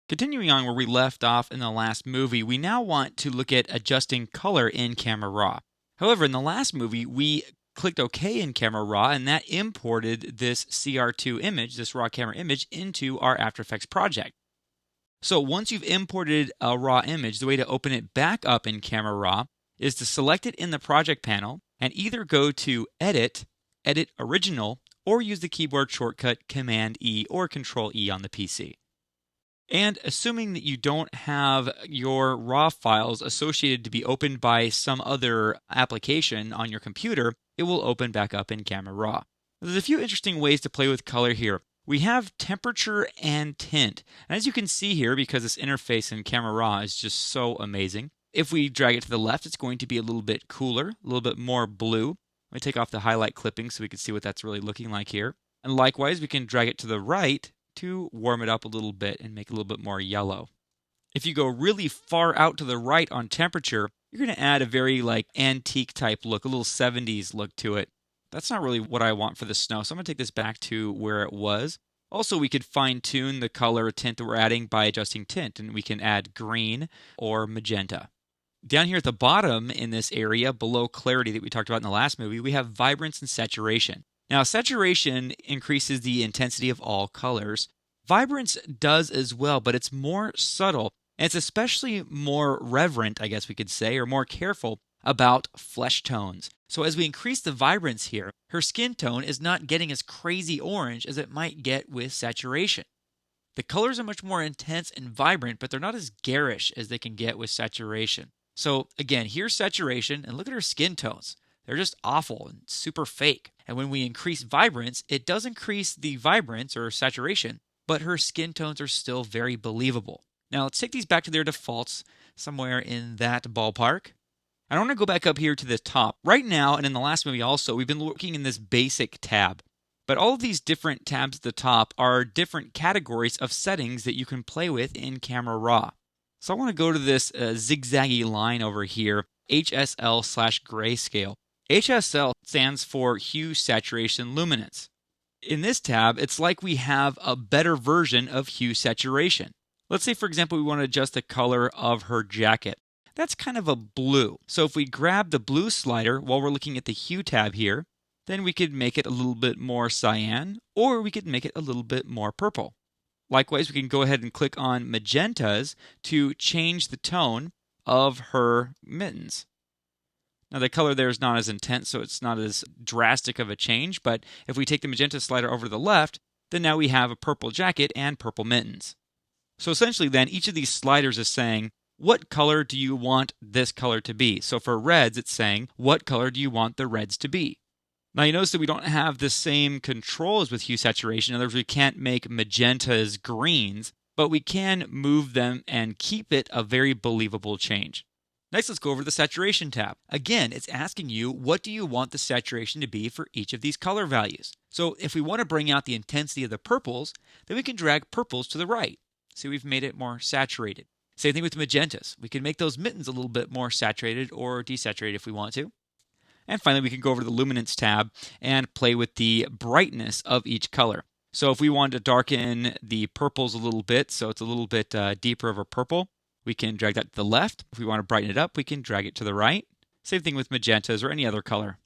Continuing on where we left off in the last movie, we now want to look at adjusting color in Camera Raw. However, in the last movie, we clicked OK in Camera Raw, and that imported this CR2 image, this raw camera image, into our After Effects project. So once you've imported a raw image, the way to open it back up in Camera Raw is to select it in the project panel and either go to Edit, Edit Original, or use the keyboard shortcut Command E or Control E on the PC. And assuming that you don't have your RAW files associated to be opened by some other application on your computer, it will open back up in Camera Raw. There's a few interesting ways to play with color here. We have temperature and tint. And as you can see here, because this interface in Camera Raw is just so amazing, if we drag it to the left, it's going to be a little bit cooler, a little bit more blue. Let me take off the highlight clipping so we can see what that's really looking like here. And likewise, we can drag it to the right to warm it up a little bit and make it a little bit more yellow. If you go really far out to the right on temperature, you're going to add a very antique type look, a little 70s look to it. That's not really what I want for the snow, so I'm going to take this back to where it was. Also, we could fine tune the color tint that we're adding by adjusting tint, and we can add green or magenta. Down here at the bottom in this area, below clarity that we talked about in the last movie, we have vibrance and saturation. Now, saturation increases the intensity of all colors. Vibrance does as well, but it's more subtle, and it's especially more reverent, I guess we could say, or more careful about flesh tones. So as we increase the vibrance here, her skin tone is not getting as crazy orange as it might get with saturation. The colors are much more intense and vibrant, but they're not as garish as they can get with saturation. So again, here's saturation, and look at her skin tones. They're just awful and super fake. And when we increase vibrance, it does increase the vibrance or saturation, but her skin tones are still very believable. Now let's take these back to their defaults, somewhere in that ballpark. I want to go back up here to the top. Right now, and in the last movie also, we've been looking in this basic tab. But all of these different tabs at the top are different categories of settings that you can play with in Camera Raw. So I want to go to this zigzaggy line over here, HSL/grayscale. HSL stands for Hue, Saturation, Luminance. In this tab, it's like we have a better version of hue saturation. Let's say, for example, we want to adjust the color of her jacket. That's kind of a blue. So if we grab the blue slider while we're looking at the hue tab here, then we could make it a little bit more cyan, or we could make it a little bit more purple. Likewise, we can go ahead and click on magentas to change the tone of her mittens. Now the color there is not as intense, so it's not as drastic of a change, but if we take the magenta slider over to the left, then now we have a purple jacket and purple mittens. So essentially then, each of these sliders is saying, what color do you want this color to be? So for reds, it's saying, what color do you want the reds to be? Now you notice that we don't have the same control as with hue saturation. In other words, we can't make magentas greens, but we can move them and keep it a very believable change. Next, let's go over to the saturation tab. Again, it's asking you, what do you want the saturation to be for each of these color values? So if we want to bring out the intensity of the purples, then we can drag purples to the right. See, we've made it more saturated. Same thing with magentas. We can make those mittens a little bit more saturated or desaturated if we want to. And finally, we can go over to the luminance tab and play with the brightness of each color. So if we want to darken the purples a little bit, so it's a little bit deeper of a purple, we can drag that to the left. If we want to brighten it up, we can drag it to the right. Same thing with magentas or any other color.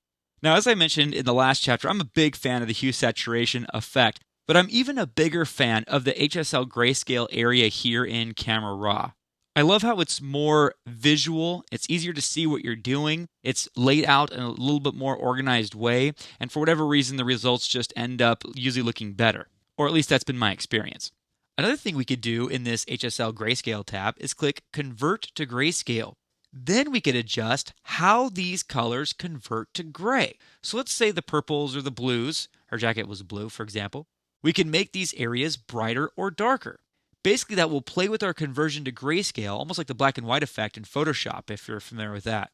Now, as I mentioned in the last chapter, I'm a big fan of the hue saturation effect, but I'm even a bigger fan of the HSL grayscale area here in Camera Raw. I love how it's more visual, it's easier to see what you're doing, it's laid out in a little bit more organized way, and for whatever reason the results just end up usually looking better. Or at least that's been my experience. Another thing we could do in this HSL grayscale tab is click Convert to Grayscale. Then we could adjust how these colors convert to gray. So let's say the purples or the blues, her jacket was blue for example, we can make these areas brighter or darker. Basically, that will play with our conversion to grayscale, almost like the black and white effect in Photoshop, if you're familiar with that.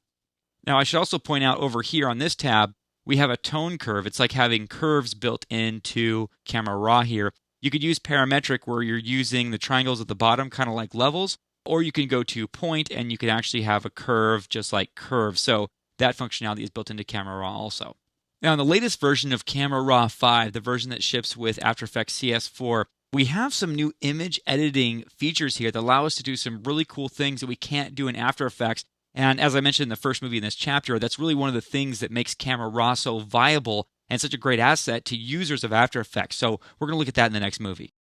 Now, I should also point out over here on this tab, we have a tone curve. It's like having curves built into Camera Raw here. You could use parametric where you're using the triangles at the bottom, kind of like levels, or you can go to point and you can actually have a curve just like curve. So that functionality is built into Camera Raw also. Now, in the latest version of Camera Raw 5, the version that ships with After Effects CS4, We have some new image editing features here that allow us to do some really cool things that we can't do in After Effects. And as I mentioned in the first movie in this chapter, that's really one of the things that makes Camera Raw so viable and such a great asset to users of After Effects. So we're going to look at that in the next movie.